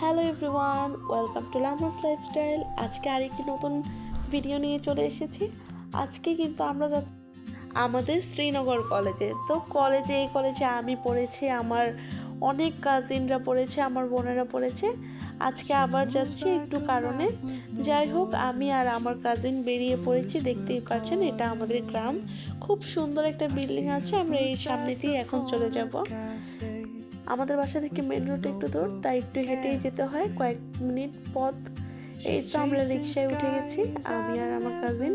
Hello everyone, welcome to Lamas lifestyle. আজকে আরেকটি নতুন ভিডিও নিয়ে চলে এসেছি। আজকে কিন্তু আমরা যাচ্ছি আমাদের শ্রীনগর কলেজে। তো এই কলেজে আমি পড়েছি, আমার অনেক কাজিনরা পড়েছে, আমার বোনেরা পড়েছে। আজকে আবার যাচ্ছি একটু কারণে। যাই হোক, আমি আর আমার কাজিন বেরিয়ে পড়েছি। দেখতেই পাচ্ছেন, এটা আমাদের গ্রাম। খুব সুন্দর একটা বিল্ডিং আছে, আমরা এই সামনে দিয়ে এখন চলে যাব। আমাদের বাসা থেকে মেন রোড একটু দূর, তাই একটু হেঁটেই যেতে হয়, কয়েক মিনিট পথ। এই তো আমরা রিক্সায় উঠে গেছি, আমি আর আমার কাজিন।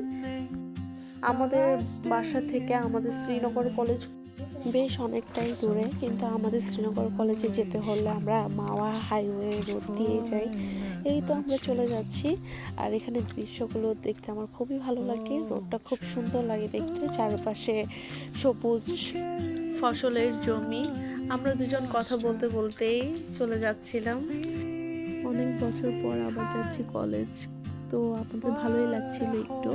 আমাদের বাসা থেকে আমাদের শ্রীনগর কলেজ বেশ অনেকটাই দূরে, কিন্তু আমাদের শ্রীনগর কলেজে যেতে হলে আমরা মাওয়া হাইওয়ে রোড দিয়ে যাই। এই তো আমরা চলে যাচ্ছি। আর এখানে দৃশ্যগুলো দেখতে আমার খুবই ভালো লাগে। রোডটা খুব সুন্দর লাগে দেখতে, চারপাশে সবুজ ফসলের জমি। আমরা দুজন কথা বলতে বলতেই চলে যাচ্ছিলাম। অনেক বছর পর আবার যাচ্ছি কলেজ, তো আপনাদের ভালোই লাগছিল একটু।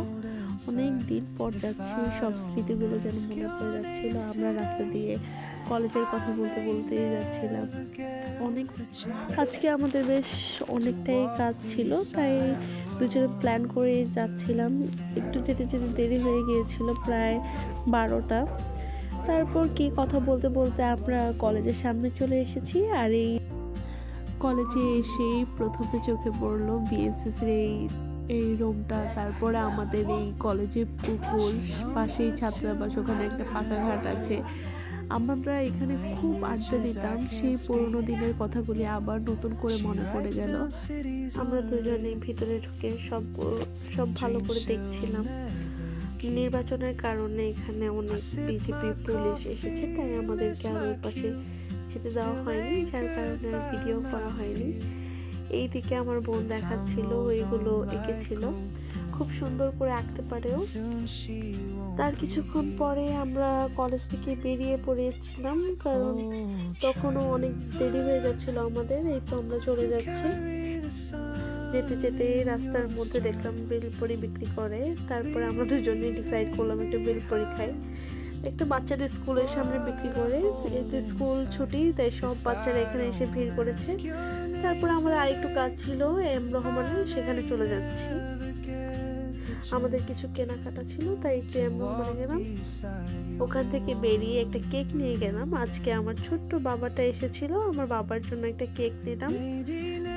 অনেক দিন পর যাচ্ছি, সব স্মৃতিগুলো যেন মনে পড়ে যাচ্ছিল। আমরা রাস্তা দিয়ে কলেজের কথা বলতে বলতেই যাচ্ছিলাম। আজকে আমাদের বেশ অনেকটাই কাজ ছিল, তাই দুজনে প্ল্যান করে যাচ্ছিলাম। একটু যেতে যেতে দেরি হয়ে গিয়েছিল, প্রায় 12টা। তারপর কি কথা বলতে বলতে আমরা কলেজের সামনে চলে এসেছি। আর এই কলেজে এসেই প্রথমে চোখে পড়লো বিএনসিসির এই রুমটা। তারপরে আমাদের এই কলেজে পুকুর, পাশেই ছাত্রাবাস, ওখানে একটা পাকা ঘাট আছে। আমরা এখানে খুব আড্ডা দিতাম। সেই পুরোনো দিনের কথাগুলি আবার নতুন করে মনে পড়ে গেল। আমরা দুজনেই ভিতরে ঢুকে সব ভালো করে দেখছিলাম। নির্বাচনের কারণে এখানে অনেক বিজেপি পুলিশ এসেছে, তাই আমাদেরকে আর ওই পাশে যেতে দেওয়া হয়নি, যার কারণে আর ভিডিও করা হয়নি। এই দিকে আমার বোন দেখাচ্ছিল, এইগুলো এঁকেছিল, খুব সুন্দর করে আঁকতে পারেও। তার কিছুক্ষণ পরে আমরা কলেজ থেকে বেরিয়ে পড়েছিলাম, কারণ তখনও অনেক দেরি হয়ে যাচ্ছিল আমাদের। এই তো আমরা চলে যাচ্ছি। যেতে যেতে রাস্তার মধ্যে দেখলাম বেলপুরি বিক্রি করে। তারপরে আমরা দুজনে ডিসাইড করলাম একটু বেলপুরি খাই। একটা বাচ্চাদের স্কুলের সামনে বিক্রি করে, এতে স্কুল ছুটি, তাই সব বাচ্চারা এখানে এসে ভিড় করেছে। তারপরে আমাদের আরেকটু কাজ ছিল এম রহমানের, সেখানে চলে যাচ্ছি। আমাদের কিছু কেনাকাটা ছিল, তাই একটু এম রহমানে গেলাম। ওখান থেকে বেরিয়ে একটা কেক নিয়ে গেলাম। আজকে আমার ছোট্ট বাবাটা এসেছিল, আমার বাবার জন্য একটা কেক নিলাম।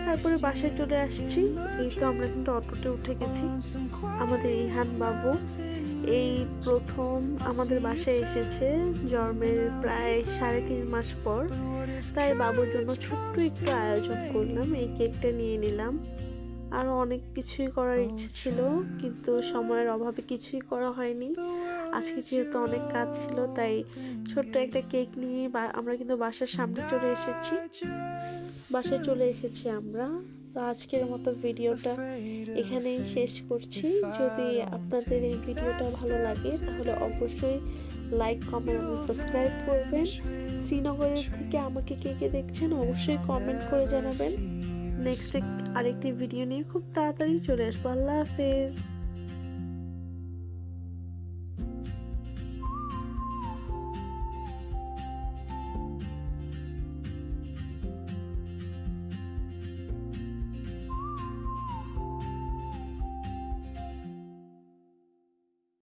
তারপরে বাসায় চলে আসছি। এই তো আমরা কিন্তু অটোতে উঠে গেছি। আমাদের ইহান বাবু এই প্রথম আমাদের বাসায় এসেছে, জন্মের প্রায় 3.5 মাস পর। তাই বাবুর জন্য ছোট্ট একটু আয়োজন করলাম, এই কেকটা নিয়ে নিলাম। আরও অনেক কিছুই করার ইচ্ছে ছিল, কিন্তু সময়ের অভাবে কিছুই করা হয়নি। আজকে যেহেতু অনেক কাজ ছিল, তাই ছোট্ট একটা কেক নিয়ে আমরা কিন্তু বাসায় চলে এসেছি আমরা। তো আজকের মতো ভিডিওটা এখানেই শেষ করছি। যদি আপনাদের এই ভিডিওটা ভালো লাগে তাহলে অবশ্যই লাইক, কমেন্ট এবং সাবস্ক্রাইব করবেন। শ্রীনগরের থেকে আমাকে কে কে দেখছেন অবশ্যই কমেন্ট করে জানাবেন। নেক্সট আরেকটি ভিডিও নিয়ে খুব তাড়াতাড়ি চলে আসবো। আল্লাহ হাফেজ।